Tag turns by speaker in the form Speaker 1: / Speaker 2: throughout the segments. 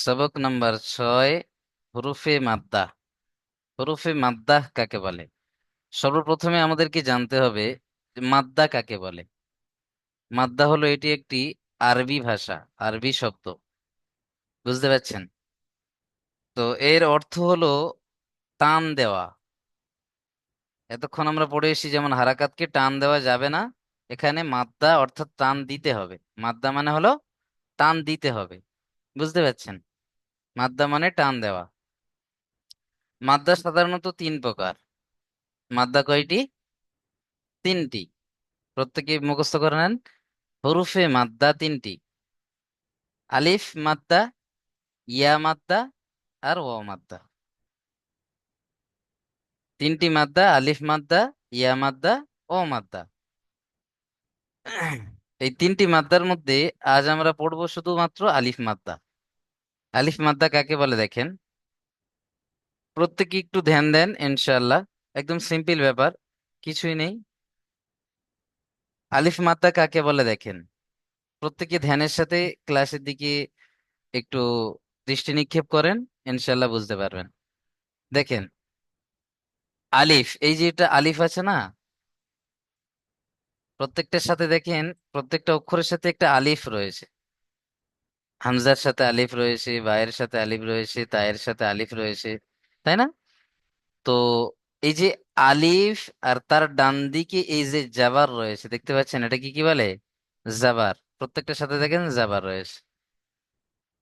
Speaker 1: সবক নাম্বার 6, হুরুফে মাদ্দা। হুরুফে মাদ্দা কাকে বলে? সর্বপ্রথমে আমাদেরকে জানতে হবে যে মাদ্দা কাকে বলে। মাদ্দা হলো এটি একটি আরবি ভাষা, আরবি শব্দ। বুঝতে পারছেন? তো এর অর্থ হলো টান দেওয়া। এতক্ষণ আমরা পড়ে এসেছি যেমন হারাকাতকে টান দেওয়া যাবে না, এখানে মাদ্দা অর্থাৎ টান দিতে হবে। মাদ্দা মানে হলো টান দিতে হবে। বুঝতে পারছেন? মাদ্দা মানে টান দেওয়া। মাদ্দা সাধারণত তিন প্রকার। মাদ্দা কয়টি? তিনটি। প্রত্যেকে মুখস্থ করে নেন। হরুফে মাদ্দা তিনটি: আলিফ মাদ্দা, ইয়া মাদ্দা, আর ওয়া মাদ্দা। তিনটি মাদ্দা: আলিফ মাদ্দা, ইয়া মাদ্দা, ও মাদ্দা। এই তিনটি মাদ্দার মধ্যে আজ আমরা পড়বো শুধুমাত্র আলিফ মাদ্দা। আলিফ মাদ্দা কাকে বলে দেখেন, প্রত্যেকে একটু ধ্যান দেন ইনশাআল্লাহ। একদম সিম্পল ব্যাপার, কিছুই নেই। আলিফ মাদ্দা কাকে বলে দেখেন, প্রত্যেকে ধ্যানের সাথে ক্লাসের দিকে একটু দৃষ্টি নিক্ষেপ করেন, ইনশাআল্লাহ বুঝতে পারবেন। দেখেন, আলিফ, এই যে এটা আলিফ আছে না, প্রত্যেকটার সাথে দেখেন, প্রত্যেকটা অক্ষরের সাথে একটা আলিফ রয়েছে। হামজার সাথে আলিফ রয়েছে, বায়ের সাথে আলিফ রয়েছে, তায়ের সাথে আলিফ রয়েছে, তাই না? তো এই যে আলিফ, আর তার ডান দিকে এই যে জাবার রয়েছে, দেখতে পাচ্ছেন, এটা কি কি বলে? জাবার। প্রত্যেকটার সাথে দেখেন জাবার রয়েছে।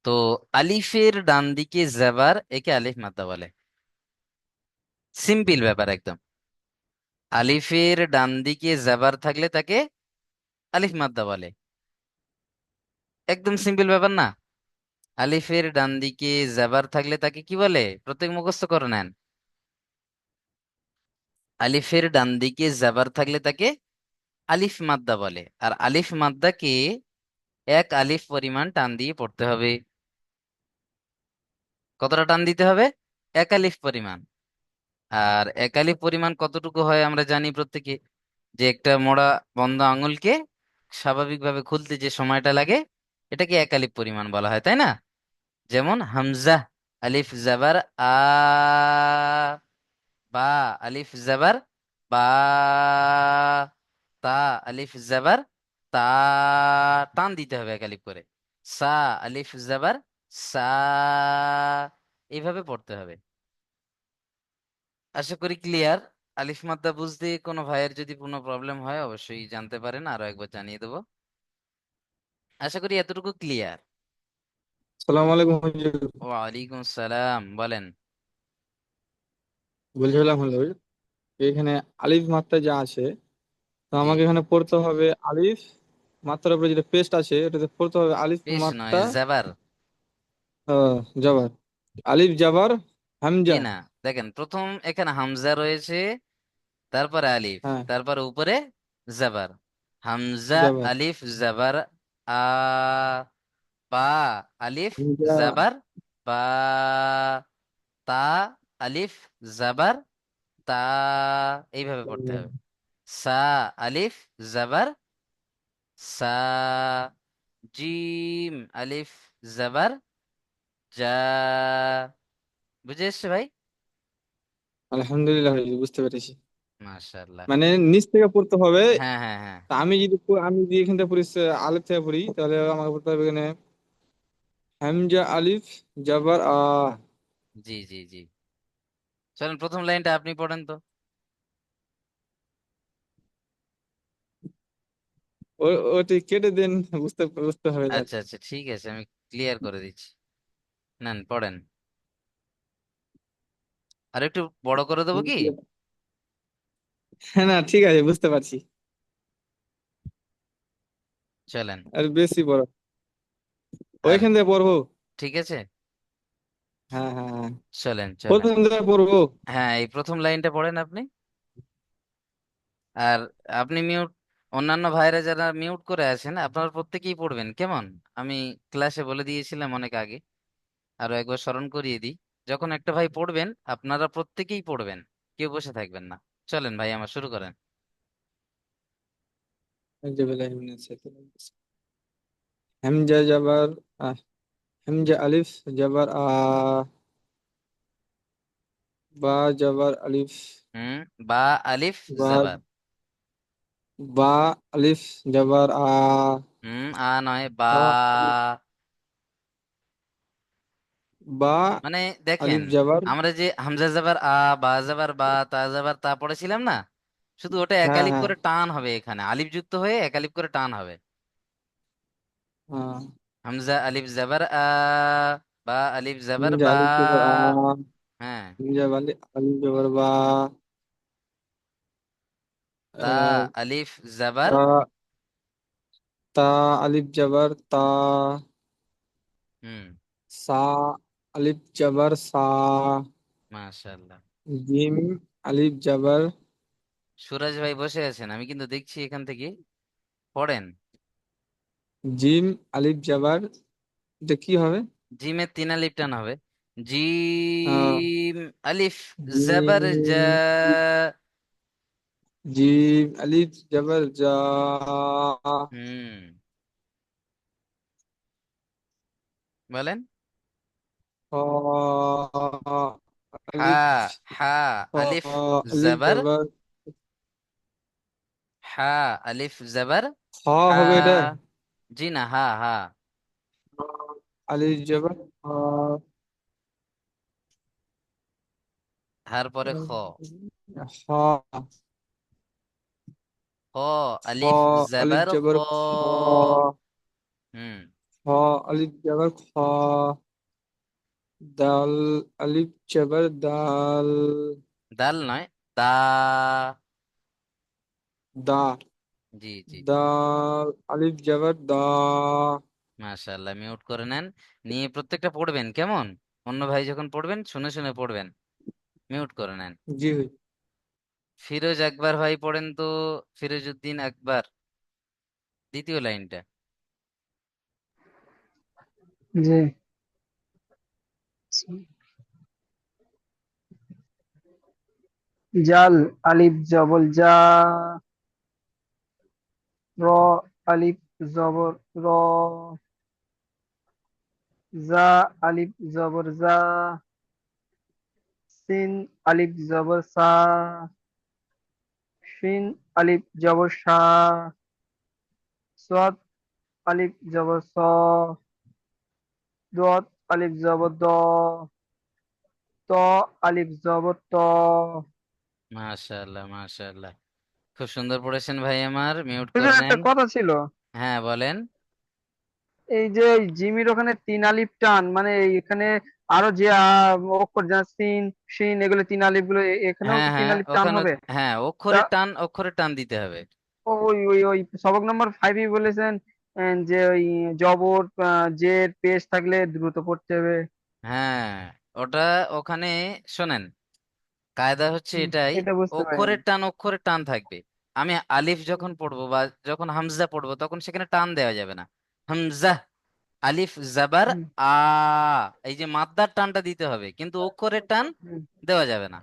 Speaker 1: তো আলিফের ডান দিকে জাবার, একে আলিফ মাদ্দা বলে। সিম্পল ব্যাপার একদম। আলিফের ডান দিকে জাবার থাকলে তাকে আলিফ মাদ্দা বলে। একদম সিম্পল ব্যাপার না? আলিফের ডান দিকে জাবার থাকলে তাকে কি বলে? প্রত্যেক মুখস্থ করে নেন। আলিফের ডান দিকে জাবার থাকলে তাকে আলিফ মাদ্দা বলে। আর আলিফ মাদ্দাকে এক আলিফ পরিমাণ টান দিয়ে পড়তে হবে। কতটা টান দিতে হবে? এক আলিফ পরিমাণ। আর এক আলিফ পরিমাণ কতটুকু হয় আমরা জানি প্রত্যেকে, যে একটা মোড়া বন্ধ আঙুলকে স্বাভাবিকভাবে খুলতে যে সময়টা লাগে, এটাকে এক আলিফ পরিমাণ বলা হয়, তাই না? যেমন হামজা, আলিফ জাবার আ, বা, আলিফ জাবার বা, তা, আলিফ জাবার তা, টান দিতে হবে এক আলিফ করে। সা, আলিফ জাবার সা, এইভাবে পড়তে হবে। আশা করি ক্লিয়ার। আলিফ মাদ্দা বুঝতে কোনো ভাইয়ের যদি কোনো প্রবলেম হয় অবশ্যই জানতে পারেন, আরো একবার জানিয়ে দেবো। আশা করি এতটুকু ক্লিয়ার।
Speaker 2: সালাম আলাইকুম হুজুর।
Speaker 1: ওয়ালাইকুম সালাম, বলেন।
Speaker 2: বলছিলাম হলো এখানে আলিফ মাত্রা যা আছে, তো
Speaker 1: জি।
Speaker 2: আমাকে এখানে পড়তে হবে আলিফ মাত্রার উপরে যেটা পেস্ট আছে এটাতে পড়তে হবে আলিফ
Speaker 1: পেশ নয়,
Speaker 2: মাত্রা।
Speaker 1: জাবার।
Speaker 2: জাবার, আলিফ জাবার
Speaker 1: জি
Speaker 2: হামজা।
Speaker 1: না, দেখেন প্রথম এখানে হামজা রয়েছে, তারপরে আলিফ,
Speaker 2: হ্যাঁ,
Speaker 1: তারপরে উপরে জাবার। হামজা,
Speaker 2: জাবার
Speaker 1: আলিফ জাবার আ, বা, আলিফ
Speaker 2: হামজা।
Speaker 1: জাবার বা, তা, আলিফ জাবার তা, এইভাবে পড়তে হবে। সা, আলিফ জাবার সা, জিম, আলিফ জাবার জা। বুঝে এসছে ভাই?
Speaker 2: আলহামদুলিল্লাহ হুজুর, বুঝতে পেরেছি।
Speaker 1: মাশাআল্লাহ।
Speaker 2: মানে নিচ থেকে পড়তে হবে।
Speaker 1: হ্যাঁ হ্যাঁ হ্যাঁ।
Speaker 2: তা আমি যদি এখান থেকে পড়ি, আলিফ থেকে পড়ি, তাহলে আমাকে পড়তে হবে এখানে হামজা আলিফ জাবার
Speaker 1: জি জি জি। চলেন প্রথম লাইনটা আপনি পড়েন তো।
Speaker 2: ওটি কেটে দেন, বুঝতে বুঝতে হবে
Speaker 1: আচ্ছা
Speaker 2: যাতে।
Speaker 1: আচ্ছা, ঠিক আছে, আমি ক্লিয়ার করে দিচ্ছি। নেন পড়েন। আর একটু বড় করে দেবো কি?
Speaker 2: হ্যাঁ, না ঠিক আছে, বুঝতে পারছি।
Speaker 1: চলেন।
Speaker 2: আর বেশি বড়
Speaker 1: আর
Speaker 2: ওইখান থেকে পড়বো।
Speaker 1: ঠিক আছে,
Speaker 2: হ্যাঁ, হ্যাঁ, হ্যাঁ,
Speaker 1: চলেন চলেন।
Speaker 2: প্রথম থেকে পড়বো।
Speaker 1: হ্যাঁ, এই প্রথম লাইনটা পড়েন আপনি। আর আপনি মিউট, অন্যান্য ভাইরা যারা মিউট করে আছেন আপনারা প্রত্যেকেই পড়বেন, কেমন? আমি ক্লাসে বলে দিয়েছিলাম অনেক আগে, আরো একবার স্মরণ করিয়ে দিই। যখন একটা ভাই পড়বেন আপনারা প্রত্যেকেই পড়বেন, কেউ বসে থাকবেন না। চলেন ভাই, আমার শুরু করেন।
Speaker 2: হামজা জাবার আহ হামজা আলিফ জবর আ, বা জবর আলিফ,
Speaker 1: হুম, বা আলিফ
Speaker 2: বা,
Speaker 1: জাবার।
Speaker 2: বা আলিফ জবর আ,
Speaker 1: হুম, আ নয়, বা।
Speaker 2: আ আলিফ, বা
Speaker 1: মানে দেখেন,
Speaker 2: আলিফ জবর,
Speaker 1: আমরা যে হামজা জাবার আ, বা জাবার বা, তা জাবার তা পড়েছিলাম না, শুধু ওটা
Speaker 2: হ্যাঁ
Speaker 1: একালিপ
Speaker 2: হ্যাঁ
Speaker 1: করে টান হবে, এখানে আলিফ যুক্ত হয়ে একালিপ করে টান হবে।
Speaker 2: হ্যাঁ।
Speaker 1: হামজা আলিফ জাবার আ, বা আলিফ জাবার
Speaker 2: হামজা
Speaker 1: বা।
Speaker 2: আলিফ জবর আ,
Speaker 1: হ্যাঁ।
Speaker 2: হামজা আলিফ জবর বা,
Speaker 1: তা আলিফ জাবার।
Speaker 2: তা, তা আলিফ জবর তা,
Speaker 1: হুম।
Speaker 2: সা আলিফ জবর সা,
Speaker 1: মাশাআল্লাহ।
Speaker 2: জিম আলিফ জবর,
Speaker 1: সুরাজ ভাই বসে আছেন, আমি কিন্তু দেখছি এখান থেকে। পড়েন।
Speaker 2: জিম আলিফ জবর, এটা কি হবে?
Speaker 1: জিমের তিন আলিফ টান হবে।
Speaker 2: আহ,
Speaker 1: জিম আলিফ জাবার জা।
Speaker 2: জিম, জিম আলিফ জবর জা,
Speaker 1: হুম, বলেন।
Speaker 2: খ
Speaker 1: হা,
Speaker 2: আলিফ,
Speaker 1: হা
Speaker 2: খ
Speaker 1: আলিফ
Speaker 2: আলিফ
Speaker 1: জাবার।
Speaker 2: জবর,
Speaker 1: হা আলিফ জাবার।
Speaker 2: খ
Speaker 1: হা।
Speaker 2: হবে এটা,
Speaker 1: জি না, হা হা।
Speaker 2: আলিফ জবর
Speaker 1: হার পরে খ।
Speaker 2: খ,
Speaker 1: খ
Speaker 2: খ
Speaker 1: আলিফ
Speaker 2: আলিফ
Speaker 1: জাবার খ।
Speaker 2: জবর খ,
Speaker 1: হুম।
Speaker 2: খ আলিফ জবর খ, দাল আলিফ জবর দাল,
Speaker 1: দাল নয়, দা।
Speaker 2: দা,
Speaker 1: জি জি।
Speaker 2: দাল আলিফ জবর দা।
Speaker 1: মাশাআল্লাহ, মিউট করে নেন। নিয়ে প্রত্যেকটা পড়বেন কেমন, অন্য ভাই যখন পড়বেন শুনে শুনে পড়বেন। মিউট করে নেন।
Speaker 2: জি ভাই।
Speaker 1: ফিরোজ আকবর ভাই পড়েন তো। ফিরোজ উদ্দিন আকবর, দ্বিতীয় লাইনটা।
Speaker 3: জি। জাল আলিফ জবর জা, র আলিফ জবর র, জা আলিফ জবর জা, সিন আলিফ জবর সা, শিন আলিফ জবর সা, সদ আলিফ জবর স, দত আলিফ জবর দ, ত আলিফ জবর ত।
Speaker 1: মাশাআল্লাহ মাশাআল্লাহ, খুব সুন্দর পড়েছেন ভাই আমার, মিউট
Speaker 3: হুজুর
Speaker 1: করে
Speaker 3: একটা
Speaker 1: নেন।
Speaker 3: কথা ছিল,
Speaker 1: হ্যাঁ বলেন।
Speaker 3: এই যে এই জিমির ওখানে তিন আলিফ টান মানে এখানে আরো যে অক্ষর যেমন সিন শিন এগুলো তিন আলিফ গুলো এখানেও
Speaker 1: হ্যাঁ
Speaker 3: কি তিন
Speaker 1: হ্যাঁ,
Speaker 3: আলিফ টান
Speaker 1: ওখানে।
Speaker 3: হবে?
Speaker 1: হ্যাঁ,
Speaker 3: তা
Speaker 1: অক্ষরে টান, অক্ষরে টান দিতে হবে।
Speaker 3: ওই ওই ওই সবক নম্বর 5 বলেছেন যে ওই জবর জের পেশ থাকলে দ্রুত পড়তে হবে।
Speaker 1: হ্যাঁ, ওটা ওখানে শোনেন, কায়দা হচ্ছে এটাই।
Speaker 3: এটা বুঝতে পারিনি।
Speaker 1: অক্ষরের টান, অক্ষরের টান থাকবে। আমি আলিফ যখন পড়বো বা যখন হামজা পড়বো তখন সেখানে টান দেওয়া যাবে না। হামজা আলিফ জাবার
Speaker 3: হুম,
Speaker 1: আ, এই যে মাদ্দার টানটা দিতে হবে, কিন্তু অক্ষরের টান
Speaker 3: হুম,
Speaker 1: দেওয়া যাবে না।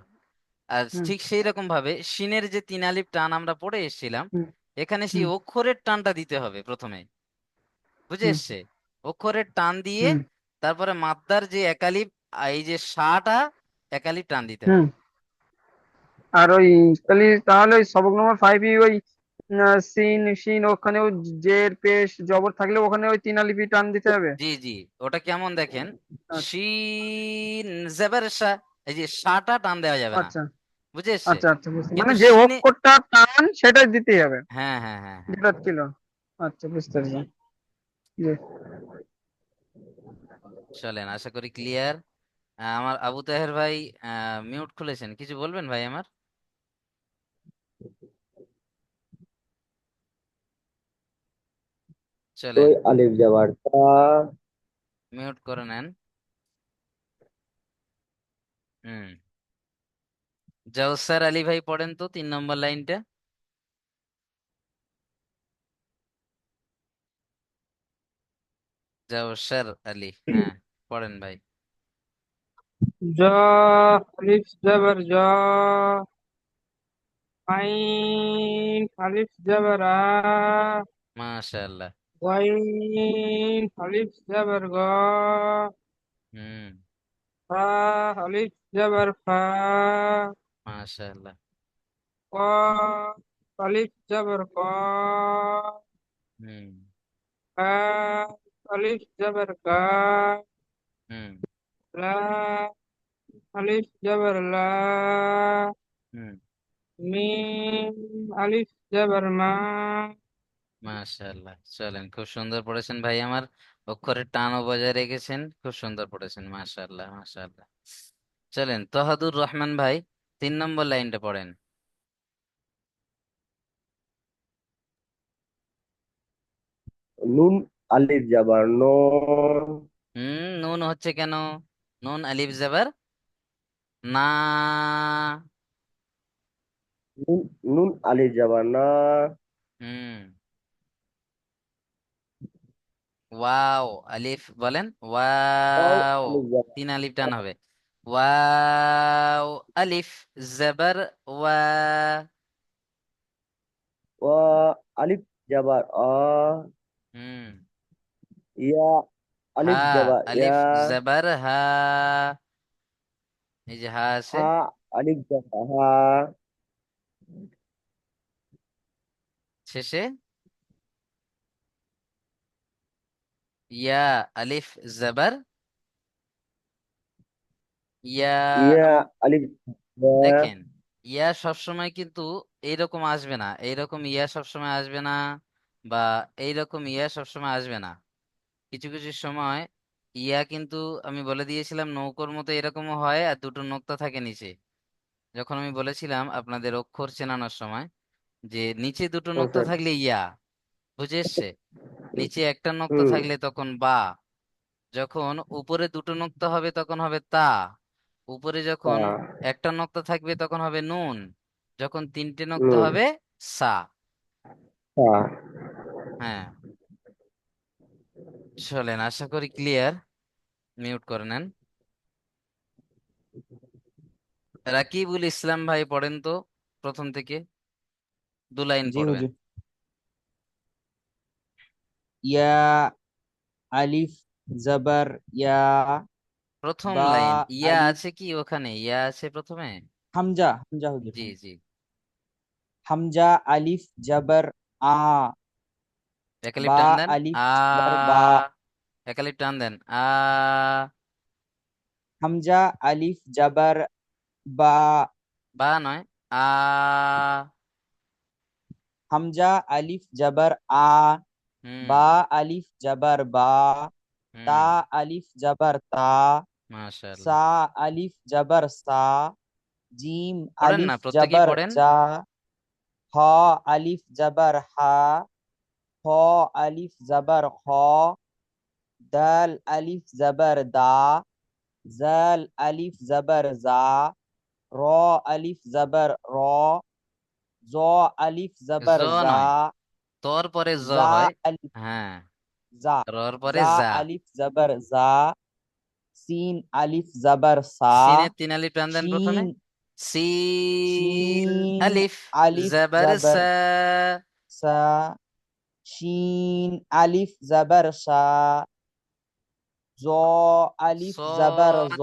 Speaker 1: আর
Speaker 3: হুম,
Speaker 1: ঠিক সেই রকম ভাবে সিনের যে তিন আলিফ টান আমরা পড়ে এসেছিলাম,
Speaker 3: হুম,
Speaker 1: এখানে সেই
Speaker 3: হুম,
Speaker 1: অক্ষরের টানটা দিতে হবে প্রথমে। বুঝে
Speaker 3: হুম,
Speaker 1: এসছে? অক্ষরের টান দিয়ে
Speaker 3: হুম,
Speaker 1: তারপরে মাদ্দার যে একালিফ, এই যে সাটা, একালিফ টান দিতে
Speaker 3: হুম।
Speaker 1: হবে।
Speaker 3: আর ওই তাহলে ওই সবক নম্বর 5 ওই সিন শিন ওখানেও জের পেশ জবর থাকলে ওখানে ওই তিন আলিফই টান দিতে হবে।
Speaker 1: জি জি। ওটা কেমন দেখেন,
Speaker 3: আচ্ছা,
Speaker 1: শিন জেবার সা, এই যে সাটা টান দেওয়া যাবে না।
Speaker 3: আচ্ছা,
Speaker 1: বুঝে এসছে?
Speaker 3: আচ্ছা, আচ্ছা, বুঝতে
Speaker 1: কিন্তু
Speaker 3: মানে যে
Speaker 1: শিনে,
Speaker 3: অক্ষরটা টান সেটাই দিতেই হবে
Speaker 1: হ্যাঁ হ্যাঁ হ্যাঁ হ্যাঁ।
Speaker 3: যেটা ছিল। আচ্ছা, বুঝতে পারছি। জি।
Speaker 1: চলেন, আশা করি ক্লিয়ার। আমার আবু তাহের ভাই মিউট খুলেছেন, কিছু বলবেন ভাই আমার? চলেন,
Speaker 4: ওই আলিফ জবর তা,
Speaker 1: মিউট করে নেন। হুম। জওসার আলী ভাই পড়েন তো 3 নম্বর লাইনটা। জওসার আলী, হ্যাঁ, পড়েন ভাই।
Speaker 2: জা আলিফ জবর জা, আইন আলিফ জবর আ,
Speaker 1: মাশাআল্লাহ।
Speaker 3: غين ألف زبر غا
Speaker 1: হুম,
Speaker 3: فا ألف زبر فا
Speaker 1: মাশাআল্লাহ।
Speaker 3: قاف ألف زبر قا
Speaker 1: হুম,
Speaker 3: كاف ألف زبر كا
Speaker 1: হুম,
Speaker 3: لا ألف زبر لا
Speaker 1: হুম,
Speaker 3: ميم ألف زبر ما
Speaker 1: মাশাআল্লাহ। চলেন, খুব সুন্দর পড়েছেন ভাই আমার। অক্ষরের টানও বজায় রেখেছেন, খুব সুন্দর পড়েছেন, মাশাআল্লাহ মাশাআল্লাহ। চলেন, তহাদুর রহমান ভাই 3 নম্বর লাইনটা পড়েন।
Speaker 4: নুন আলিফ জাবার ন।
Speaker 1: নুন হচ্ছে কেন? নুন আলিফ জাবার না।
Speaker 4: নুন নুন আলিফ জাবার না।
Speaker 1: হুম, ওয়াও আলিফ বলেন,
Speaker 4: ওয়াও
Speaker 1: ওয়াও।
Speaker 4: আলিফ জাবার
Speaker 1: 3 আলিফ টান হবে। ওয়াও আলিফ জাবার ওয়া।
Speaker 4: ওয়া আলিফ জাবার আ।
Speaker 1: হুম,
Speaker 4: ইয়া
Speaker 1: হা
Speaker 4: আলিফ জাবার ইয়া।
Speaker 1: আলিফ জাবার হা। এই যে হা আছে,
Speaker 4: হা আলিফ জাবার হা।
Speaker 1: শেষে ইয়া আলিফ জাবার ইয়া।
Speaker 4: ইয়া আলিফ ইয়া।
Speaker 1: দেখেন, ইয়া সবসময় কিন্তু এইরকম আসবে না, এইরকম ইয়া সবসময় আসবে না, বা এইরকম ইয়া সবসময় আসবে না। কিছু কিছু সময় ইয়া কিন্তু আমি বলে দিয়েছিলাম নৌকোর মতো এরকমও হয়, আর দুটো নোক্তা থাকে নিচে। যখন আমি বলেছিলাম আপনাদের অক্ষর চেনানোর সময় যে নিচে দুটো নোক্তা
Speaker 4: স্যার।
Speaker 1: থাকলে ইয়া, বুঝে এসছে? নিচে একটা নোক্তা
Speaker 4: হুম।
Speaker 1: থাকলে তখন বা। যখন উপরে দুটো নোক্তা হবে তখন হবে তা। উপরে যখন
Speaker 4: তা।
Speaker 1: একটা নোক্তা থাকবে তখন হবে নুন। যখন 3টে নোক্তা
Speaker 4: নুন।
Speaker 1: হবে সা।
Speaker 4: তা।
Speaker 1: হ্যাঁ, চলেন, আশা করি ক্লিয়ার। মিউট করে নেন। রাকিবুল ইসলাম ভাই পড়েন তো প্রথম থেকে 2 লাইন
Speaker 5: জি
Speaker 1: পড়বেন।
Speaker 5: হুজুর। ইয়া আলিফ জবর ইয়া
Speaker 1: প্রথম
Speaker 5: বা
Speaker 1: লাইন ইয়া
Speaker 5: আলিফ
Speaker 1: আছে কি ওখানে? ইয়া আছে প্রথমে?
Speaker 5: হামজা হামজা হুজুর
Speaker 1: জি জি।
Speaker 5: হামজা আলিফ জবর আ
Speaker 1: একালিপ
Speaker 5: বা
Speaker 1: টান দেন,
Speaker 5: আলিফ
Speaker 1: আ।
Speaker 5: জবর বা
Speaker 1: একালিপ টান দেন, আ।
Speaker 5: হামজা আলিফ জবর বা
Speaker 1: বা নয়, আ।
Speaker 5: হামজা আলিফ জবর আ
Speaker 1: হুম,
Speaker 5: বা আলিফ জবর বা তা
Speaker 1: হুম,
Speaker 5: আলিফ জবর তা
Speaker 1: মাশাআল্লাহ।
Speaker 5: সা আলিফ জবর সা জিম
Speaker 1: পড়েন
Speaker 5: আলিফ
Speaker 1: না, প্রত্যেকেই
Speaker 5: জবর
Speaker 1: পড়েন।
Speaker 5: জা হ আলিফ জবর হা হ আলিফ জবর হ দাল আলিফ জবর দা জাল আলিফ জবর জা র আলিফ জবর র জ আলিফ
Speaker 1: জ
Speaker 5: জবর জা
Speaker 1: নয়, তোর পরে জ
Speaker 5: জা
Speaker 1: হয়।
Speaker 5: আলিফ
Speaker 1: হ্যাঁ,
Speaker 5: জা
Speaker 1: রর পরে
Speaker 5: জা
Speaker 1: যা।
Speaker 5: আলিফ জবর জা সিন আলিফ জবর সা
Speaker 1: সিনের 3 আলিফ টান দেন প্রথমে।
Speaker 5: শিন
Speaker 1: সিন
Speaker 5: শিন
Speaker 1: আলিফ
Speaker 5: আলিফ
Speaker 1: জাবার
Speaker 5: জবর
Speaker 1: সা।
Speaker 5: সা শিন আলিফ জবর সা জ আলিফ জবর জ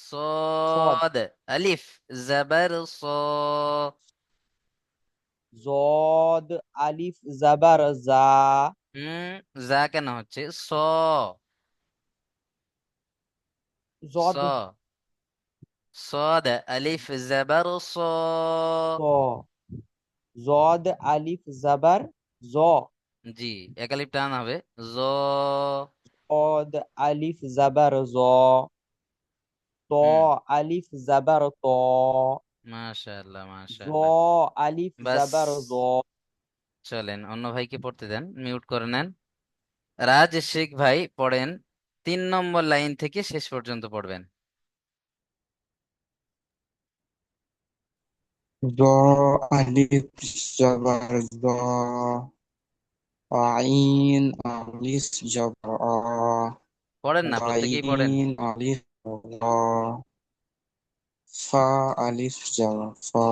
Speaker 1: صاد
Speaker 5: صاد
Speaker 1: صاد ألف زبر صا।
Speaker 5: জদ আলিফ জবর জা
Speaker 1: হুম, যা কেন হচ্ছে স?
Speaker 5: জদ
Speaker 1: স صاد ألف زبر صا।
Speaker 5: স জদ আলিফ জবর জ
Speaker 1: জি, একালিপ টান হবে, জ।
Speaker 5: জদ আলিফ জবর জ ত
Speaker 1: হুম,
Speaker 5: আলিফ জবর ত
Speaker 1: মাশাআল্লাহ
Speaker 5: জ
Speaker 1: মাশাআল্লাহ।
Speaker 5: আলিফ
Speaker 1: বাস,
Speaker 5: জবর জ
Speaker 1: চলেন অন্য ভাইকে পড়তে দেন, মিউট করে নেন। রাজ শেখ ভাই পড়েন, 3 নম্বর লাইন থেকে শেষ পর্যন্ত পড়বেন।
Speaker 6: জ আলিফ জবর জ আইন আলিফ জবর আ
Speaker 1: পড়েন না, প্রত্যেকেই পড়েন।
Speaker 6: গাইন আলিফ র ফা আলিফ জবর ফা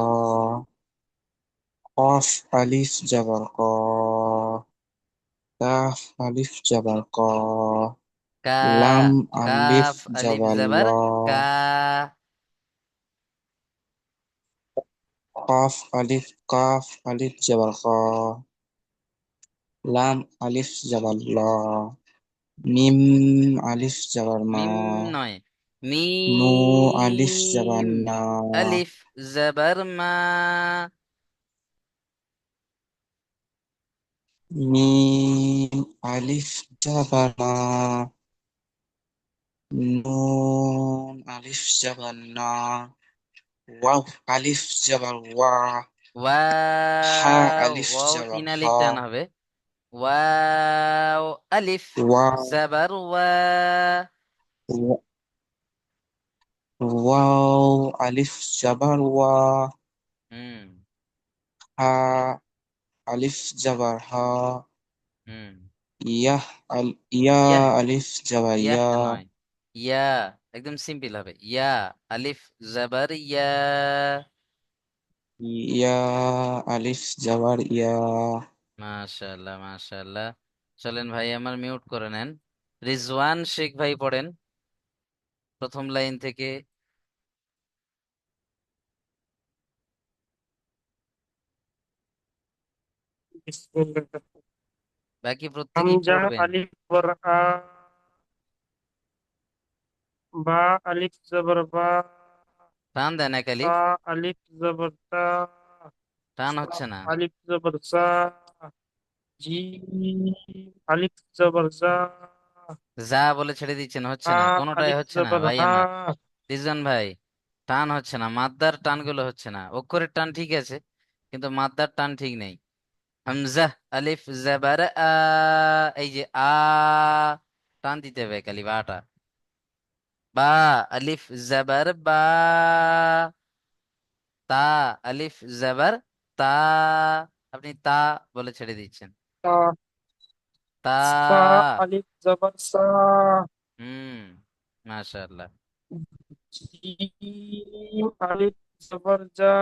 Speaker 6: কফ আলিফ জবর ক কাফ আলিফ জবর ক,
Speaker 1: কা,
Speaker 6: লাম আলিফ
Speaker 1: কাফ আলিফ
Speaker 6: জবর ল,
Speaker 1: জাবার কা,
Speaker 6: কাফ আলিফ জবর খ, লাম আলিফ জবর ল, মিম আলিফ জবর মা,
Speaker 1: মিম নয়,
Speaker 6: নু আলিফ জবর
Speaker 1: মিম,
Speaker 6: না,
Speaker 1: আলিফ জাবার মা,
Speaker 6: মিম আলিফ জবর মা, নুন আলিফ জবর না, ওয়াও আলিফ জবর ওয়া, হা
Speaker 1: ওয়াও,
Speaker 6: আলিফ
Speaker 1: ওয়াও
Speaker 6: জবর
Speaker 1: তিন
Speaker 6: হ,
Speaker 1: আলিফ টান হবে, ওয়াও আলিফ
Speaker 6: ওয়া,
Speaker 1: জাবার ওয়া,
Speaker 6: ওয়াও আলিফ জবর ওয়া,
Speaker 1: হুম
Speaker 6: হা আলিফ জবর হা,
Speaker 1: হুম,
Speaker 6: ইয়াহ ইয়া
Speaker 1: ইয়াহ,
Speaker 6: আলিফ জবর
Speaker 1: ইয়াহ
Speaker 6: ইয়া,
Speaker 1: নয়, ইয়া, একদম সিম্পল হবে, ইয়া আলিফ জাবার ইয়া।
Speaker 6: ইয়া আলিফ জবর ইয়া।
Speaker 1: মাশাআল্লাহ মাশাআল্লাহ। চলেন ভাই আমার মিউট করে নেন। রিজওয়ান শেখ ভাই পড়েন প্রথম লাইন থেকে।
Speaker 2: বিসমিল্লাহ।
Speaker 1: বাকি প্রত্যেকেই
Speaker 2: হামজা
Speaker 1: পড়বেন।
Speaker 2: আলিফ জবর আ, বা আলিফ জবর বা,
Speaker 1: টান দেন এক
Speaker 2: তা
Speaker 1: আলিফ,
Speaker 2: আলিফ জবর তা,
Speaker 1: টান
Speaker 2: সা
Speaker 1: হচ্ছে না।
Speaker 2: আলিফ জবর সা, জিম আলিফ জবর জা,
Speaker 1: যা বলে ছেড়ে দিচ্ছেন, হচ্ছে
Speaker 2: হা
Speaker 1: না, কোনোটাই
Speaker 2: আলিফ
Speaker 1: হচ্ছে না
Speaker 2: জবর
Speaker 1: ভাই
Speaker 2: হা,
Speaker 1: আমার। রিজওয়ান ভাই, টান হচ্ছে না, মাদ্দার টানগুলো হচ্ছে না, অক্ষরের টান ঠিক আছে কিন্তু মাদ্দার টান ঠিক নেই। হামজা আলিফ জাবার আ, এই যে আ, টান দিতে হবে এক আলিফ আটা। বা আলিফ জাবার বা, তা আলিফ জাবার তা, আপনি তা বলে ছেড়ে দিচ্ছেন।
Speaker 2: তা সা
Speaker 1: তা,
Speaker 2: আলিফ জবর সা,
Speaker 1: হুম, মাশাআল্লাহ।
Speaker 2: জিম আলিফ জবর জা,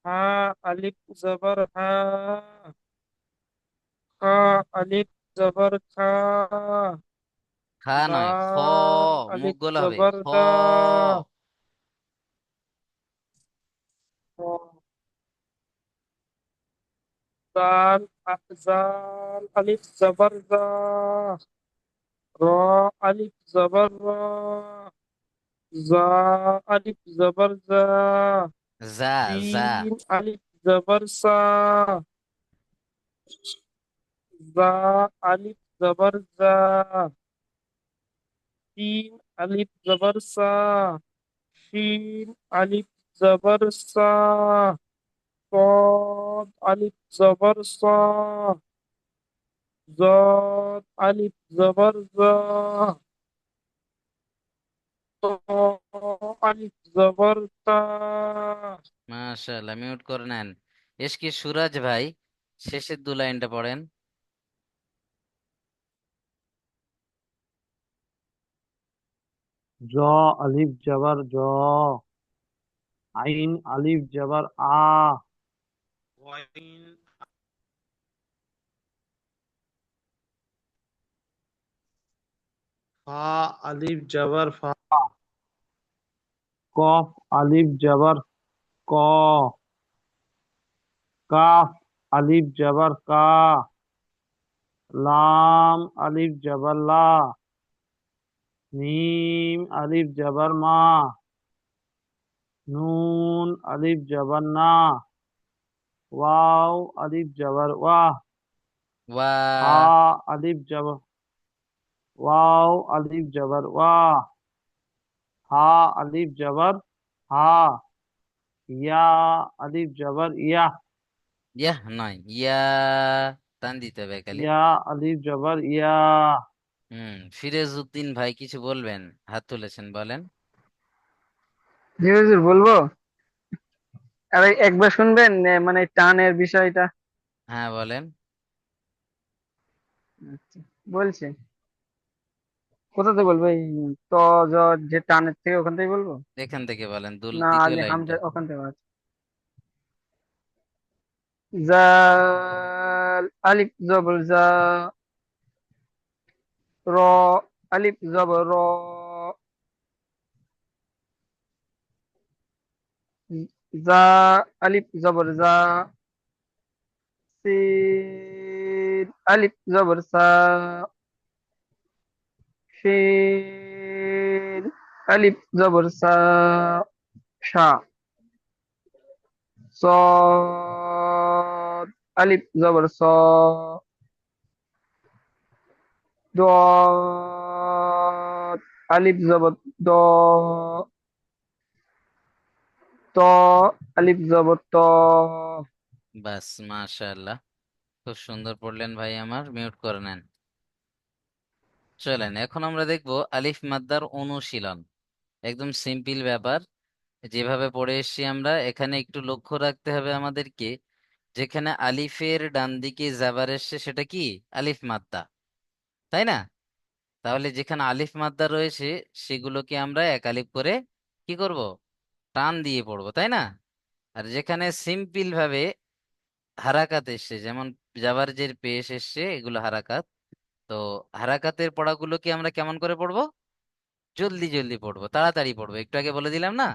Speaker 2: হা আলিফ জবর হা, খা আলিফ জবর খা,
Speaker 1: খা নয়, খ,
Speaker 2: দাল
Speaker 1: মুখ
Speaker 2: আলিফ
Speaker 1: গোলা হবে,
Speaker 2: জবর
Speaker 1: খ,
Speaker 2: দা, দাল জাল আলিফ জবর দা, র আলিফ জবর রা, জা আলিফ জবর জা,
Speaker 1: যা, যা,
Speaker 2: সিন আলিফ জবর সা, জা আলিফ জবর জা, তিন আলিফ জবর সা, শিন আলিফ জবর সা, صاد ألف زبر صا، زاد ألف زبر زا، طا ألف زبر تا।
Speaker 1: মাশাআল্লাহ, মিউট করে নেন। এসকে সুরাজ ভাই শেষের দু লাইনটা পড়েন।
Speaker 3: জ আলিফ জবর জ, আইন আলিফ জবর আ, ফা আলিফ জবর ফা, কফ আলিফ জবর ক, কাফ আলিফ জবর কা, লাম আলিফ জবর লা, মিম আলিফ জবর মা, নুন আলিফ জবর না, ওয়াও আলিফ জবর ওয়াহ,
Speaker 1: ওয়া,
Speaker 3: হা আলিফ জবর ওয়াও আলিফ জবর ওয়াহ, হা আলিফ জবর হা, ইয়া আলিফ জবর ইয়াহ,
Speaker 1: ইয়াহ নয়, ইয়া, টান দিতে হবে খালি।
Speaker 3: ইয়া আলিফ জবর ইয়া।
Speaker 1: ফিরোজ উদ্দিন ভাই কিছু বলবেন, হাত তুলেছেন, বলেন।
Speaker 3: জি হুজুর বলবো, আরে একবার শুনবেন মানে টানের বিষয়টা।
Speaker 1: হ্যাঁ বলেন।
Speaker 3: আচ্ছা, বলছি কোথাতে বলবো, এই ত জ যে টানের থেকে ওখান থেকে বলবো,
Speaker 1: এখান থেকে বলেন,
Speaker 3: না
Speaker 1: দ্বিতীয়
Speaker 3: আগে
Speaker 1: লাইনটা।
Speaker 3: হামজা ওখান থেকে? আচ্ছা। আলিফ জবর জা, র আলিফ জবর র, জা আলিফ জবর জা, সিন আলিফ জবর সা, শিন আলিফ জবর সা, শা, صاد ألف زبر صا، ضاد ألف زبر ضا، طا ألف زبر طا।
Speaker 1: বাস, মাশাআল্লাহ, খুব সুন্দর পড়লেন ভাই আমার। মিউট করে নেন। চলেন এখন আমরা দেখব আলিফ মাদ্দার অনুশীলন। একদম সিম্পল ব্যাপার, যেভাবে পড়ে এসেছি আমরা। এখানে একটু লক্ষ্য রাখতে হবে আমাদেরকে, যেখানে আলিফের ডান দিকে জাবার এসছে সেটা কি? আলিফ মাদ্দা, তাই না? তাহলে যেখানে আলিফ মাদ্দা রয়েছে সেগুলোকে আমরা এক আলিফ করে কি করব? টান দিয়ে পড়বো, তাই না? আর যেখানে সিম্পল ভাবে হারাকাত এসছে, যেমন জাবার জের পেশ এসছে, এগুলো হারাকাত। তো হারাকাতের পড়াগুলোকে আমরা কেমন করে পড়বো? জলদি জলদি পড়বো, তাড়াতাড়ি পড়বো। একটু আগে বলে দিলাম না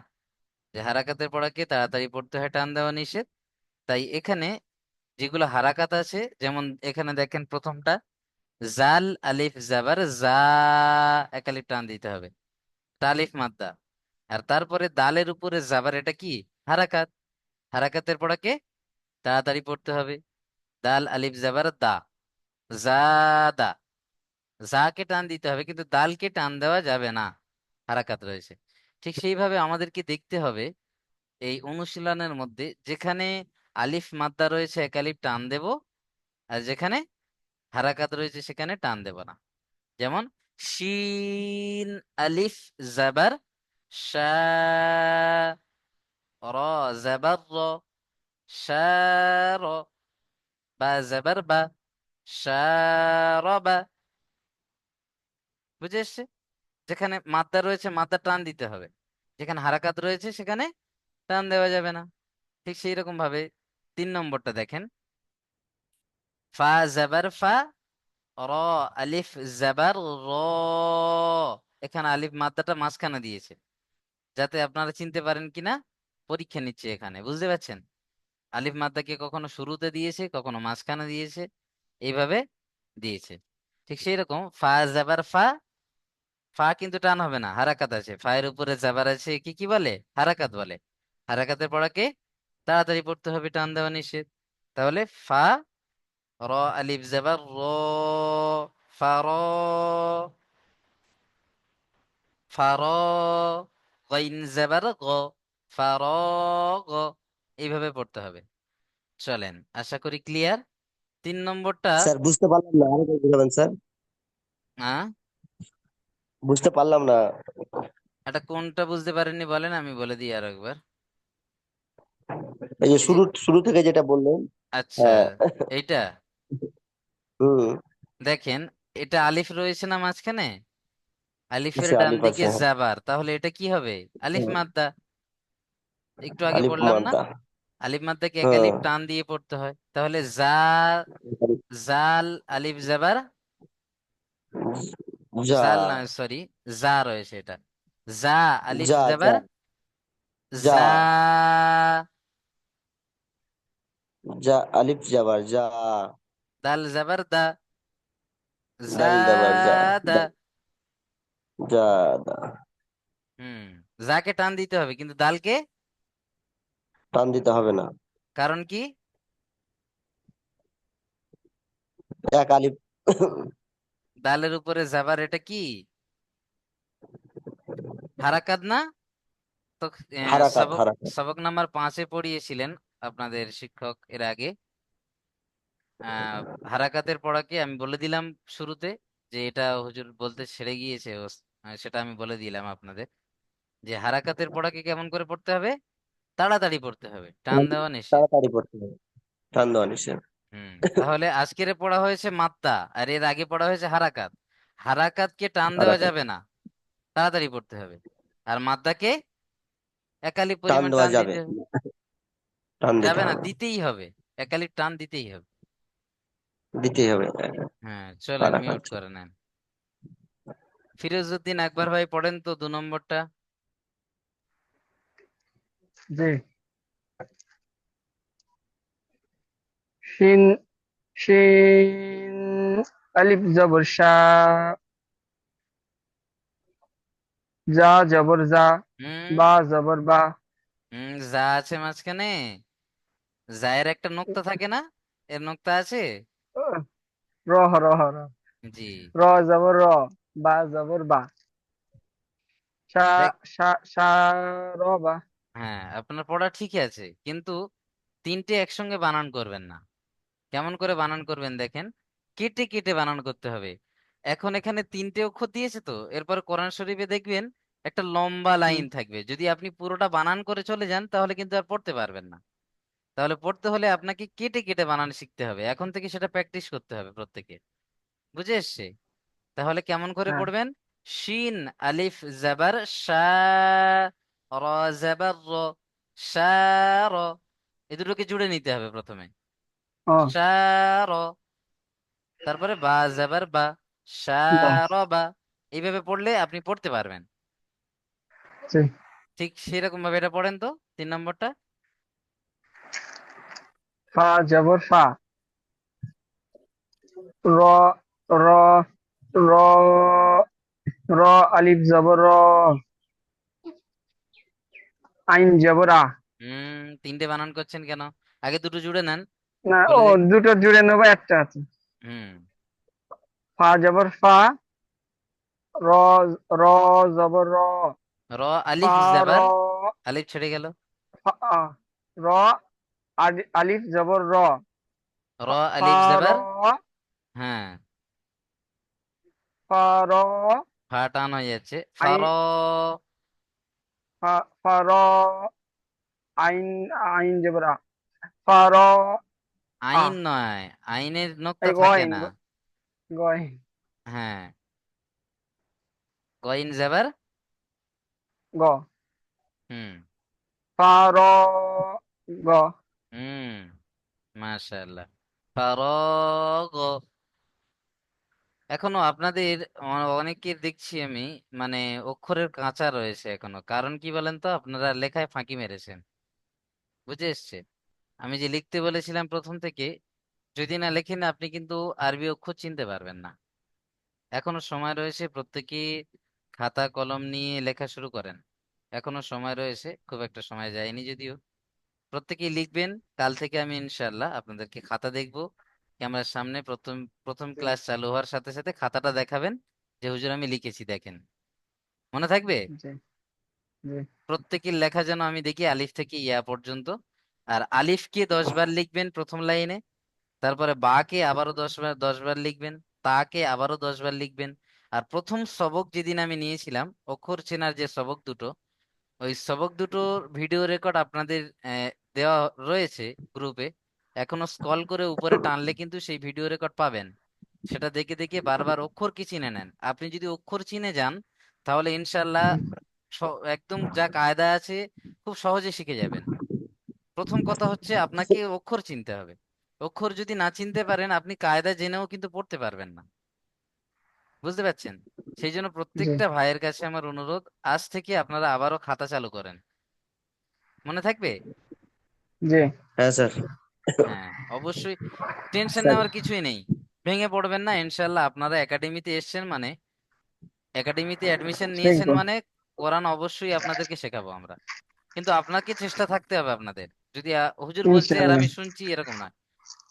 Speaker 1: যে হারাকাতের পড়াকে তাড়াতাড়ি পড়তে হয়, টান দেওয়া নিষেধ। তাই এখানে যেগুলো হারাকাত আছে, যেমন এখানে দেখেন প্রথমটা জাল আলিফ জাবার জা, এক আলিফ টান দিতে হবে, তা আলিফ মাদ্দা। আর তারপরে দালের উপরে জাবার, এটা কি? হারাকাত। হারাকাতের পড়াকে তাড়াতাড়ি পড়তে হবে। দাল আলিফ জাবার দা, জাদা। জাকে টান দিতে হবে, কিন্তু দালকে টান দেওয়া যাবে না, হারাকাত রয়েছে। ঠিক সেইভাবে আমাদেরকে দেখতে হবে এই অনুশীলনের মধ্যে, যেখানে আলিফ মাদ্দা রয়েছে এক আলিফ টান দেব, আর যেখানে হারাকাত রয়েছে সেখানে টান দেব না। যেমন শিন আলিফ জাবার শা, র জাবার র, শার, বা জাবার বা, শারবা। বুঝে এসছে? যেখানে মাত্রা রয়েছে মাত্রা টান দিতে হবে, যেখানে হারাকাত রয়েছে সেখানে টান দেওয়া যাবে না। ঠিক সেই রকম ভাবে 3 নম্বরটা দেখেন, ফা জাবার ফা, র আলিফ জাবার র। এখানে আলিফ মাত্রাটা মাঝখানে দিয়েছে, যাতে আপনারা চিনতে পারেন কিনা পরীক্ষা নিচ্ছে এখানে। বুঝতে পারছেন? আলিফ মাদ্দাকে কখনো শুরুতে দিয়েছে, কখনো মাঝখানে দিয়েছে, এইভাবে দিয়েছে। ঠিক সেই রকম ফা জাবার ফা, ফা কিন্তু টান হবে না, হারাকাত আছে। ফায়ের উপরে জাবার আছে, কি কি বলে? হারাকাত বলে। হারাকাতের পড়াকে তাড়াতাড়ি পড়তে হবে, টান দেওয়া নিষেধ। তাহলে ফা, র আলিফ জাবার র, ফার, ফার, গাইন জাবার গ, ফারগ, এইভাবে পড়তে হবে। চলেন, আশা করি ক্লিয়ার। 3 নম্বরটা,
Speaker 4: স্যার বুঝতে পারলাম না, আরেকবার বুঝাবেন স্যার?
Speaker 1: হ্যাঁ,
Speaker 4: বুঝতে পারলাম না।
Speaker 1: এটা কোনটা বুঝতে পারেননি বলেন, আমি বলে দিই আরো একবার।
Speaker 4: এই যে
Speaker 1: এই যে,
Speaker 4: শুরু শুরু থেকে যেটা বললেন।
Speaker 1: আচ্ছা,
Speaker 4: হ্যাঁ।
Speaker 1: এইটা
Speaker 4: হুম।
Speaker 1: দেখেন, এটা আলিফ রয়েছে না মাঝখানে? আলিফের
Speaker 4: আচ্ছা,
Speaker 1: ডান
Speaker 4: আলিফ
Speaker 1: দিকে
Speaker 4: আছে, হ্যাঁ।
Speaker 1: জাবার, তাহলে এটা কি হবে? আলিফ
Speaker 4: হ্যাঁ,
Speaker 1: মাদ্দা। একটু আগে
Speaker 4: আলিফ
Speaker 1: বললাম না,
Speaker 4: মাদ্দা।
Speaker 1: আলিফ মাদ্দাকে এক
Speaker 4: হুম।
Speaker 1: আলিফ টান দিয়ে পড়তে হয়। তাহলে জাল আলিফ জাবার,
Speaker 4: যা
Speaker 1: জাল না, সরি, জা রয়েছে এটা। জা আলিফ
Speaker 4: যা যা
Speaker 1: জাবার
Speaker 4: যা
Speaker 1: জা,
Speaker 4: যা আলিফ যাবার যা,
Speaker 1: দাল জাবার দা,
Speaker 4: দাল দাবার যা,
Speaker 1: জাদা।
Speaker 4: যা দা।
Speaker 1: হুম, জাকে টান দিতে হবে, কিন্তু দালকে
Speaker 4: টান দিতে হবে না।
Speaker 1: কারণ কি?
Speaker 4: এক আলিফ।
Speaker 1: দালের উপরে জাবার, এটা কি? হারাকাত না? তো
Speaker 4: হারাকাত
Speaker 1: সবক
Speaker 4: হারাকাত।
Speaker 1: সবক নাম্বার 5-এ পড়িয়েছিলেন আপনাদের শিক্ষক এর আগে। আহ হারাকাতের পড়াকে আমি বলে দিলাম শুরুতে, যে এটা হুজুর বলতে ছেড়ে গিয়েছে, সেটা আমি বলে দিলাম আপনাদের, যে হারাকাতের পড়াকে কেমন করে পড়তে হবে? তাড়াতাড়ি পড়তে হবে, টান দেওয়া নিষেধ।
Speaker 4: তাড়াতাড়ি পড়তে হবে, টান দেওয়া নিষেধ।
Speaker 1: হুম, তাহলে আজকের পড়া হয়েছে মাত্তা, আর এর আগে পড়া হয়েছে হারাকাত। হারাকাতকে টান দেওয়া
Speaker 4: হারাকাত
Speaker 1: যাবে না, তাড়াতাড়ি পড়তে হবে। আর মাদ্দাকে একালি
Speaker 4: টান
Speaker 1: পরিমাণ
Speaker 4: দেওয়া
Speaker 1: টান
Speaker 4: যাবে,
Speaker 1: দিতে হবে।
Speaker 4: টান দিতে
Speaker 1: যাবে না,
Speaker 4: হবে।
Speaker 1: দিতেই হবে, একালি টান দিতেই হবে।
Speaker 4: দিতেই হবে।
Speaker 1: হ্যাঁ চলেন
Speaker 4: ফারাক
Speaker 1: মিউট
Speaker 4: আছে।
Speaker 1: করে নেন। ফিরোজউদ্দিন আকবর ভাই পড়েন তো 2 নম্বরটা।
Speaker 3: জি। শিন শিন আলিফ জবর শা, জা জবর জা,
Speaker 1: হুম
Speaker 3: বা জবর বা,
Speaker 1: যা আছে মাঝখানে, জায়ের একটা নোক্তা থাকে না, এর নোক্তা আছে।
Speaker 3: রহ রহ র,
Speaker 1: জি।
Speaker 3: র জবর র, বা জবর বা, শা
Speaker 1: দেখ,
Speaker 3: শা শা র বা।
Speaker 1: হ্যাঁ আপনার পড়া ঠিকই আছে, কিন্তু তিনটে একসঙ্গে বানান করবেন না। কেমন করে বানান করবেন দেখেন, কেটে কেটে বানান করতে হবে। এখন এখানে 3টে অক্ষর দিয়েছে, তো এরপর কোরআন শরীফে দেখবেন একটা লম্বা
Speaker 3: হুম,
Speaker 1: লাইন থাকবে, যদি আপনি পুরোটা বানান করে চলে যান তাহলে কিন্তু আর পড়তে পারবেন না। তাহলে পড়তে হলে আপনাকে কেটে কেটে বানান শিখতে হবে, এখন থেকে সেটা প্র্যাকটিস করতে হবে প্রত্যেকে। বুঝে এসছে? তাহলে কেমন করে
Speaker 3: হ্যাঁ,
Speaker 1: পড়বেন? শিন আলিফ জাবার শা, র জাবার র, শা র, এই দুটোকে জুড়ে নিতে হবে প্রথমে।
Speaker 3: ও,
Speaker 1: শা র, তারপরে বা জাবার বা, শা
Speaker 3: বা,
Speaker 1: র বা। এইভাবে পড়লে আপনি পড়তে পারবেন।
Speaker 3: জি।
Speaker 1: ঠিক সেরকম ভাবে এটা পড়েন তো 3 নম্বরটা।
Speaker 3: ফা জবর ফা, র র র র আলিফ জবর র, আইন জবর আ।
Speaker 1: 3টে বানান করছেন কেন? আগে দুটো জুড়ে নেন,
Speaker 3: না, ও
Speaker 1: বলে দেখি।
Speaker 3: দুটো জুড়ে নেবো, একটা আছে।
Speaker 1: হুম।
Speaker 3: ফা জবর ফা, র র জবর র,
Speaker 1: র
Speaker 3: ফা
Speaker 1: আলিফ
Speaker 3: র,
Speaker 1: জাবার, আলিফ ছেড়ে গেল।
Speaker 3: ফা আ, র আলিফ জবর র,
Speaker 1: র
Speaker 3: ফা
Speaker 1: আলিফ
Speaker 3: র,
Speaker 1: জাবার, হ্যাঁ
Speaker 3: ফা র,
Speaker 1: ফা টান হয়ে যাচ্ছে,
Speaker 3: আইন,
Speaker 1: ফার।
Speaker 3: ফা র, আইন আইন জবর আ, ফা র আ,
Speaker 1: আইন নয়, আইনের নোক্তা
Speaker 3: এই
Speaker 1: থাকে
Speaker 3: গইন
Speaker 1: না।
Speaker 3: গইন
Speaker 1: হ্যাঁ, গইন জাবার।
Speaker 3: গ,
Speaker 1: হুম।
Speaker 3: ফা র গ।
Speaker 1: হুম, মাশাআল্লাহ। ফারগ। এখনো আপনাদের অনেকের দেখছি আমি, মানে অক্ষরের কাঁচা রয়েছে এখনো। কারণ কি বলেন তো, আপনারা লেখায় ফাঁকি মেরেছেন। বুঝে এসছে? আমি যে লিখতে বলেছিলাম প্রথম থেকে, যদি না লেখেন আপনি কিন্তু আরবি অক্ষর চিনতে পারবেন না। এখনো সময় রয়েছে, প্রত্যেকেই খাতা কলম নিয়ে লেখা শুরু করেন। এখনো সময় রয়েছে, খুব একটা সময় যায়নি যদিও। প্রত্যেকেই লিখবেন। কাল থেকে আমি ইনশাল্লাহ আপনাদেরকে খাতা দেখবো ক্যামেরার সামনে। প্রথম প্রথম
Speaker 3: জি
Speaker 1: ক্লাস চালু হওয়ার সাথে সাথে খাতাটা দেখাবেন, যে হুজুর আমি লিখেছি, দেখেন। মনে থাকবে?
Speaker 3: জি জি
Speaker 1: প্রত্যেকের লেখা যেন আমি দেখি আলিফ থেকে ইয়া পর্যন্ত। আর আলিফকে 10 বার লিখবেন প্রথম লাইনে, তারপরে বাকে আবারও 10 বার 10 বার লিখবেন, তাকে আবারও 10 বার লিখবেন। আর প্রথম সবক যেদিন আমি নিয়েছিলাম অক্ষর চেনার যে সবক দুটো, ওই সবক দুটোর ভিডিও রেকর্ড আপনাদের দেওয়া রয়েছে গ্রুপে। এখনো স্ক্রল করে উপরে টানলে কিন্তু সেই ভিডিও রেকর্ড পাবেন। সেটা দেখে দেখে বারবার অক্ষর কি চিনে নেন। আপনি যদি অক্ষর চিনে যান তাহলে ইনশাল্লাহ একদম যা কায়দা আছে খুব সহজে শিখে যাবেন। প্রথম কথা হচ্ছে আপনাকে অক্ষর চিনতে হবে। অক্ষর যদি না চিনতে পারেন আপনি কায়দা জেনেও কিন্তু পড়তে পারবেন না। বুঝতে পারছেন? সেই জন্য
Speaker 3: জি
Speaker 1: প্রত্যেকটা ভাইয়ের কাছে আমার অনুরোধ, আজ থেকে আপনারা আবারও খাতা চালু করেন। মনে থাকবে?
Speaker 3: জি
Speaker 4: হ্যাঁ স্যার।
Speaker 1: হ্যাঁ অবশ্যই। টেনশন
Speaker 4: স্যার
Speaker 1: নেওয়ার কিছুই নেই, ভেঙে পড়বেন না ইনশাল্লাহ। আপনারা একাডেমিতে এসেছেন মানে, একাডেমিতে অ্যাডমিশন নিয়েছেন
Speaker 3: শিখবো,
Speaker 1: মানে কোরআন অবশ্যই আপনাদেরকে শেখাবো আমরা। কিন্তু আপনাকে চেষ্টা থাকতে হবে আপনাদের। যদি হুজুর বলছে আর
Speaker 3: ইনশাআল্লাহ।
Speaker 1: আমি শুনছি এরকম নয়,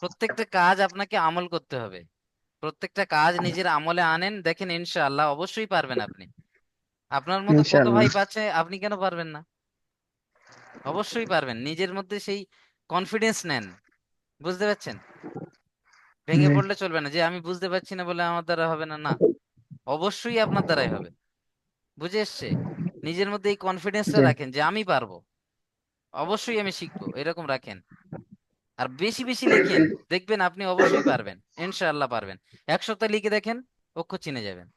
Speaker 1: প্রত্যেকটা কাজ আপনাকে আমল করতে হবে। প্রত্যেকটা কাজ নিজের আমলে আনেন, দেখেন ইনশাআল্লাহ অবশ্যই পারবেন আপনি। আপনার মতো কত ভাই
Speaker 3: ইনশাআল্লাহ।
Speaker 1: পাচ্ছে, আপনি কেন পারবেন না? অবশ্যই পারবেন, নিজের মধ্যে সেই কনফিডেন্স নেন। বুঝতে পারছেন? ভেঙে
Speaker 3: জি
Speaker 1: পড়লে চলবে না যে আমি বুঝতে পারছি না বলে আমার দ্বারা হবে না, না, অবশ্যই আপনার দ্বারাই হবে। বুঝে এসছে? নিজের মধ্যে এই কনফিডেন্সটা
Speaker 3: জি
Speaker 1: রাখেন যে আমি পারবো, অবশ্যই আমি শিখবো, এরকম রাখেন। আর বেশি বেশি লেখেন, দেখবেন আপনি অবশ্যই পারবেন। ইনশাআল্লাহ পারবেন। 1 সপ্তাহ লিখে দেখেন, অক্ষর চিনে যাবেন।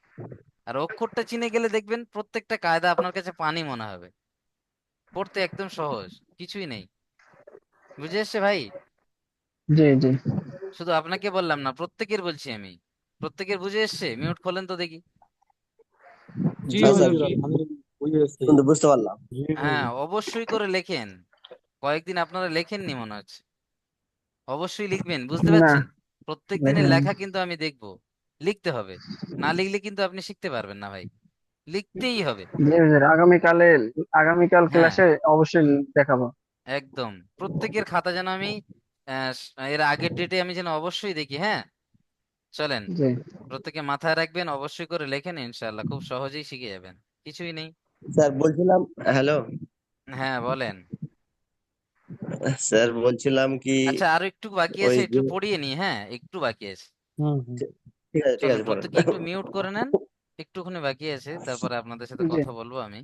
Speaker 1: আর অক্ষরটা চিনে গেলে দেখবেন প্রত্যেকটা কায়দা আপনার কাছে পানি মনে হবে, পড়তে একদম সহজ, কিছুই নেই। বুঝে এসছে ভাই?
Speaker 3: জি জি
Speaker 1: শুধু আপনাকে বললাম না, প্রত্যেকের বলছি আমি। প্রত্যেকের বুঝে এসছে? মিউট খোলেন তো দেখি।
Speaker 2: জি
Speaker 4: হ্যাঁ স্যার,
Speaker 2: হুজুর, আলহামদুলিল্লাহ বুঝে গেছি।
Speaker 4: কিন্তু বুঝতে পারলাম।
Speaker 1: হ্যাঁ, অবশ্যই করে লেখেন। কয়েকদিন আপনারা লেখেননি মনে হচ্ছে। অবশ্যই লিখবেন, বুঝতে
Speaker 3: না,
Speaker 1: পারছেন? প্রত্যেক দিনের
Speaker 3: দেখেন।
Speaker 1: লেখা কিন্তু আমি দেখবো। লিখতে হবে। না লিখলে কিন্তু আপনি শিখতে পারবেন না ভাই। লিখতেই হবে।
Speaker 3: জি হুজুর, আগামীকাল
Speaker 1: হ্যাঁ,
Speaker 3: ক্লাসে অবশ্যই দেখাবো।
Speaker 1: একদম প্রত্যেকের খাতা যেন আমি এর আগের ডেটে আমি যেন অবশ্যই দেখি। হ্যাঁ, চলেন।
Speaker 3: জি।
Speaker 1: প্রত্যেকে মাথায় রাখবেন, অবশ্যই করে লেখেন, ইনশাআল্লাহ খুব সহজেই শিখে যাবেন। কিছুই নেই।
Speaker 4: স্যার বলছিলাম, হ্যালো
Speaker 1: হ্যাঁ, বলেন।
Speaker 4: স্যার, বলছিলাম কি
Speaker 1: আচ্ছা, আরো একটু বাকি
Speaker 4: ওই
Speaker 1: আছে,
Speaker 4: যে,
Speaker 1: একটু পড়িয়ে নি। হ্যাঁ, একটু বাকি আছে।
Speaker 2: হুম হুম।
Speaker 4: ঠিক আছে ঠিক
Speaker 1: চলেন,
Speaker 4: আছে, পড়েন।
Speaker 1: প্রত্যেকে একটু মিউট করে নেন। একটুখানি বাকি আছে, তারপরে আপনাদের সাথে
Speaker 3: জি।
Speaker 1: কথা বলবো আমি।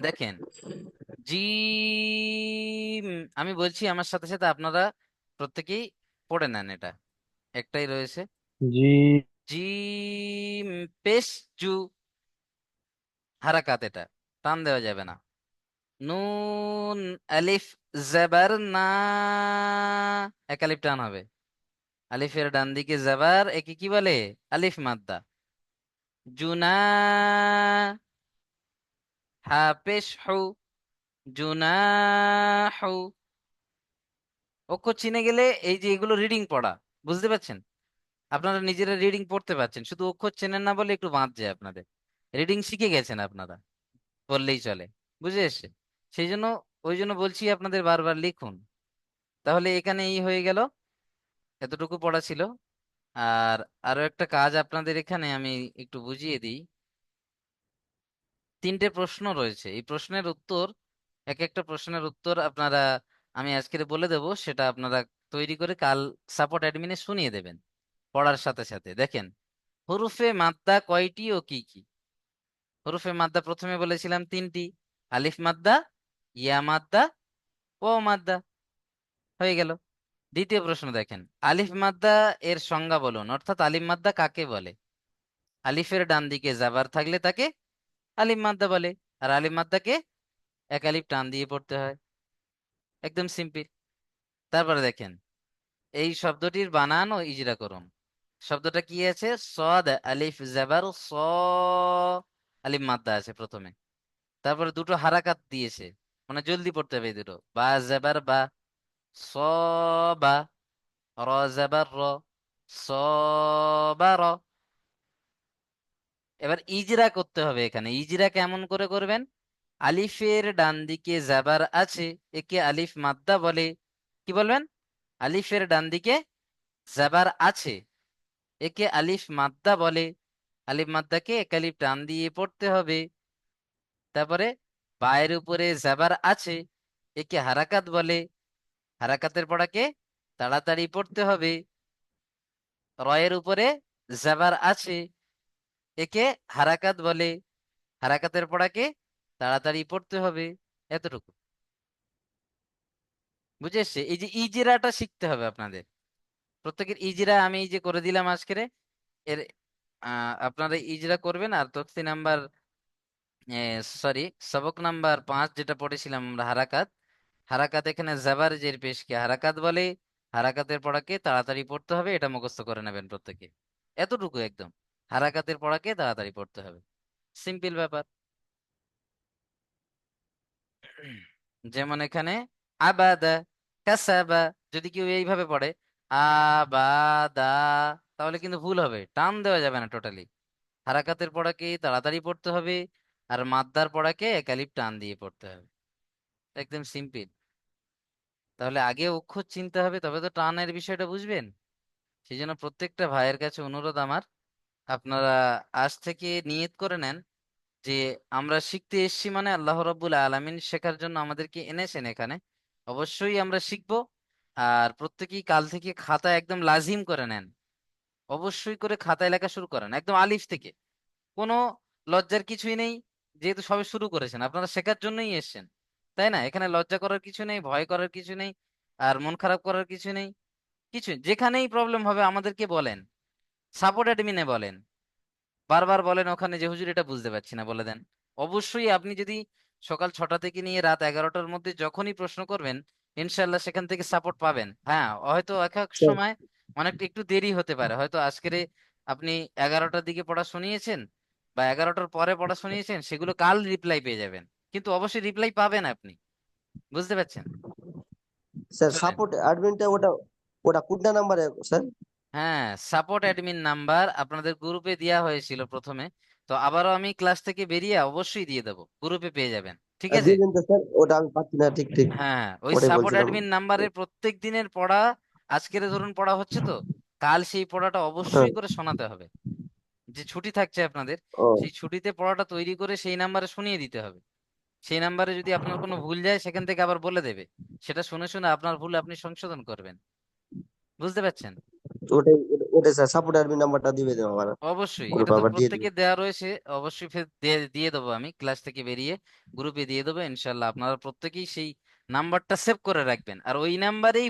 Speaker 1: দেখেন, জিম, আমি বলছি আমার সাথে সাথে আপনারা প্রত্যেকেই পড়ে নেন এটা। একটাই রয়েছে।
Speaker 2: জি।
Speaker 1: জিম, পেশ, জু, হারাকাত, এটা টান দেওয়া যাবে না। নুন, আলিফ, জবর, না, একালিফ টান হবে। আলিফের ডান দিকে জবর, একে কি বলে? আলিফ মাদ্দা। জুনা, হা পেশ হু, জুনাহু। অক্ষর চিনে গেলে এই যে এগুলো রিডিং পড়া, বুঝতে পারছেন? আপনারা নিজেরা রিডিং পড়তে পারছেন, শুধু অক্ষর চেনেন না বলে একটু বাদ যায় আপনাদের। রিডিং শিখে গেছেন আপনারা, বললেই চলে। বুঝে এসছে? সেই জন্য, ওই জন্য বলছি আপনাদের বারবার লিখুন। তাহলে এখানে এই হয়ে গেল, এতটুকু পড়া ছিল। আর আরো একটা কাজ আপনাদের এখানে আমি একটু বুঝিয়ে দিই। তিনটে প্রশ্ন রয়েছে, এই প্রশ্নের উত্তর, এক একটা প্রশ্নের উত্তর আপনারা, আমি আজকে বলে দেব, সেটা আপনারা তৈরি করে কাল সাপোর্ট অ্যাডমিনে শুনিয়ে দেবেন পড়ার সাথে সাথে। দেখেন, হরুফে মাদ্দা কয়টি ও কি কি? হরুফে মাদ্দা প্রথমে বলেছিলাম তিনটি। আলিফ মাদ্দা, ইয়া মাদ্দা, ও মাদ্দা। হয়ে গেল। দ্বিতীয় প্রশ্ন দেখেন, আলিফ মাদ্দা এর সংজ্ঞা বলুন, অর্থাৎ আলিফ মাদ্দা কাকে বলে? আলিফের ডান দিকে জাবার থাকলে তাকে আলিফ মাদ্দা বলে। আর আলিফ মাদ্দাকে এক আলিফ টান দিয়ে পড়তে হয়। একদম সিম্পল। তারপরে দেখেন, এই শব্দটির বানান ও ইজরা করুন। শব্দটা কি আছে? সদ আলিফ জাবার স, আলিফ মাদ্দা আছে প্রথমে। তারপরে দুটো হারাকাত দিয়েছে, মানে জলদি পড়তে হবে এই দুটো। বা জাবার বা, স বা, র জাবার র, স বা র। এবার ইজরা করতে হবে। এখানে ইজরা কেমন করে করবেন? আলিফের ডান দিকে জাবার আছে, একে আলিফ মাদ্দা বলে। কি বলবেন? আলিফের ডান দিকে জাবার আছে, একে আলিফ মাদ্দা বলে। আলিফ মাদ্দাকে এক আলিফ টান দিয়ে পড়তে হবে। তারপরে বায়ের উপরে জাবার আছে, একে হারাকাত বলে। হারাকাতের পড়াকে তাড়াতাড়ি পড়তে হবে। রয়ের উপরে জাবার আছে, একে হারাকাত বলে। হারাকাতের পড়াকে তাড়াতাড়ি পড়তে হবে। এতটুকু বুঝে এসছে? এই যে ইজিরাটা শিখতে হবে আপনাদের প্রত্যেকের। ইজিরা আমি এই যে করে দিলাম আজকের এর, আপনারা ইজরা করবেন। আর তফসি নাম্বার, সরি, সবক নাম্বার 5 যেটা পড়েছিলাম আমরা, হারাকাত। হারাকাত এখানে জাবার জের পেশকে হারাকাত বলে। হারাকাতের পড়াকে তাড়াতাড়ি পড়তে হবে, এটা মুখস্থ করে নেবেন প্রত্যেকে। এতটুকু একদম। হারাকাতের পড়াকে তাড়াতাড়ি পড়তে হবে, সিম্পল ব্যাপার। যেমন এখানে আবাদা, কাসাবা, যদি কেউ এইভাবে পড়ে আবাদা, তাহলে কিন্তু ভুল হবে, টান দেওয়া যাবে না টোটালি। হারাকাতের পড়াকে তাড়াতাড়ি পড়তে হবে, আর মাদ্দার পড়াকে একালিপ টান দিয়ে পড়তে হবে। একদম সিম্পল। তাহলে আগে অক্ষর চিনতে হবে, তবে তো টানের বিষয়টা বুঝবেন। সেই জন্য প্রত্যেকটা ভাইয়ের কাছে অনুরোধ আমার, আপনারা আজ থেকে নিয়ত করে নেন যে আমরা শিখতে এসেছি, মানে আল্লাহ রাব্বুল আলামিন শেখার জন্য আমাদেরকে এনেছেন এখানে। অবশ্যই আমরা শিখবো। আর প্রত্যেকেই কাল থেকে খাতা একদম লাজিম করে নেন। অবশ্যই করে খাতায় লেখা শুরু করেন একদম আলিফ থেকে। কোনো লজ্জার কিছুই নেই, যেহেতু সবে শুরু করেছেন, আপনারা শেখার জন্যই এসেছেন, তাই না? এখানে লজ্জা করার কিছু নেই, ভয় করার কিছু নেই, আর মন খারাপ করার কিছু নেই। কিছু, যেখানেই প্রবলেম হবে আমাদেরকে বলেন, সাপোর্ট অ্যাডমিনে বলেন। বারবার বলেন ওখানে যে হুজুর এটা বুঝতে পারছি না, বলে দেন। অবশ্যই আপনি যদি সকাল 6টা থেকে নিয়ে রাত 11টার মধ্যে যখনই প্রশ্ন করবেন, ইনশাল্লাহ সেখান থেকে সাপোর্ট পাবেন। হ্যাঁ, হয়তো এক এক
Speaker 4: স্যার
Speaker 1: সময় অনেকটা একটু দেরি হতে পারে, হয়তো আজকের আপনি 11টার দিকে পড়া শুনিয়েছেন বা 11টার পরে পড়া শুনিয়েছেন, সেগুলো কাল রিপ্লাই পেয়ে যাবেন, কিন্তু অবশ্যই রিপ্লাই পাবেন আপনি। বুঝতে পারছেন?
Speaker 4: স্যার
Speaker 1: চলেন।
Speaker 4: সাপোর্ট অ্যাডমিনটা ওটা ওটা কোনটা নাম্বারে স্যার?
Speaker 1: হ্যাঁ, সাপোর্ট অ্যাডমিন নাম্বার আপনাদের গ্রুপে দেওয়া হয়েছিল প্রথমে, তো আবারও আমি ক্লাস থেকে বেরিয়ে অবশ্যই দিয়ে দেবো, গ্রুপে পেয়ে যাবেন, ঠিক আছে?
Speaker 4: দিয়ে দিন তো স্যার, ওটা আমি পাচ্ছি না, ঠিক ঠিক
Speaker 1: হ্যাঁ, ওই
Speaker 4: ওটাই
Speaker 1: সাপোর্ট
Speaker 4: বলছিলাম।
Speaker 1: অ্যাডমিন নাম্বারের প্রত্যেক দিনের পড়া, আজকের ধরুন পড়া হচ্ছে তো, কাল সেই পড়াটা
Speaker 4: হ্যাঁ।
Speaker 1: অবশ্যই করে শোনাতে হবে। যে ছুটি থাকছে আপনাদের,
Speaker 4: ও
Speaker 1: সেই ছুটিতে পড়াটা তৈরি করে সেই নাম্বারে শুনিয়ে দিতে হবে। সেই নাম্বারে যদি আপনার কোনো ভুল যায় সেখান থেকে আবার বলে দেবে, সেটা শুনে শুনে আপনার ভুল আপনি সংশোধন করবেন। বুঝতে পারছেন?
Speaker 4: ওটাই ওটাই স্যার, সাপোর্ট অ্যাডমিন নাম্বারটা দিবে দেবো আমার
Speaker 1: অবশ্যই, এটা
Speaker 4: গ্রুপে
Speaker 1: তো
Speaker 4: আবার দিয়ে দিবে।
Speaker 1: প্রত্যেকে দেওয়া রয়েছে, অবশ্যই ফের দিয়ে দিয়ে দেবো, আমি ক্লাস থেকে বেরিয়ে গ্রুপে দিয়ে দেবো ইনশাল্লাহ। আপনারা প্রত্যেকেই সেই নাম্বারটা সেভ করে রাখবেন, আর ওই নাম্বারেই